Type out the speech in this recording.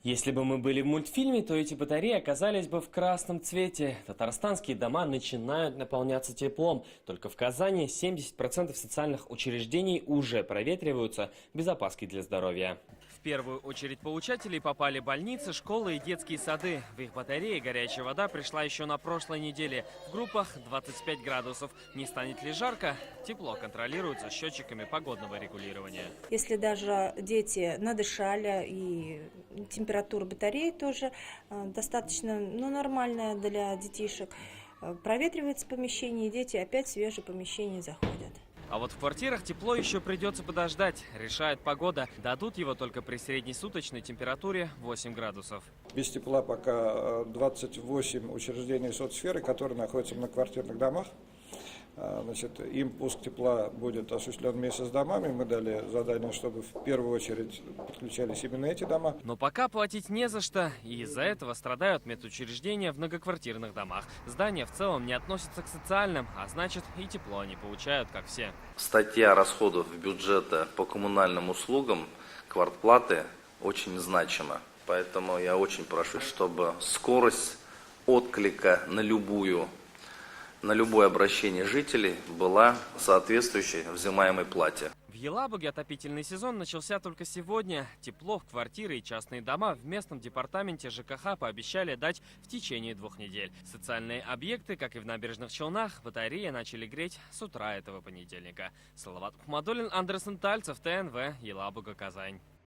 Если бы мы были в мультфильме, то эти батареи оказались бы в красном цвете. Татарстанские дома начинают наполняться теплом. Только в Казани 70% социальных учреждений уже проветриваются без опаски для здоровья. В первую очередь получателей попали больницы, школы и детские сады. В их батарее горячая вода пришла еще на прошлой неделе. В группах 25 градусов. Не станет ли жарко? Тепло контролируется счетчиками погодного регулирования. Если даже дети надышали и температура батареи тоже достаточно нормальная для детишек, проветривается помещение, и дети опять в свежее помещение заходят. А вот в квартирах тепло еще придется подождать. Решает погода. Дадут его только при среднесуточной температуре 8 градусов. Без тепла пока 28 учреждений соцсферы, которые находятся в многоквартирных домах. Значит, им пуск тепла будет осуществлен вместе с домами. Мы дали задание, чтобы в первую очередь подключались именно эти дома. Но пока платить не за что, и из-за этого страдают медучреждения в многоквартирных домах. Здания в целом не относятся к социальным, а значит и тепло они получают, как все. Статья расходов бюджета по коммунальным услугам, квартплаты, очень значима. Поэтому я очень прошу, чтобы скорость отклика на любое обращение жителей была соответствующей взимаемой плате. В Елабуге отопительный сезон начался только сегодня. Тепло в квартиры и частные дома в местном департаменте ЖКХ пообещали дать в течение 2 недель. Социальные объекты, как и в Набережных Челнах, батареи начали греть с утра этого понедельника. Салават Ахмадуллин, Андрей Сантальцев, ТНВ, Елабуга, Казань.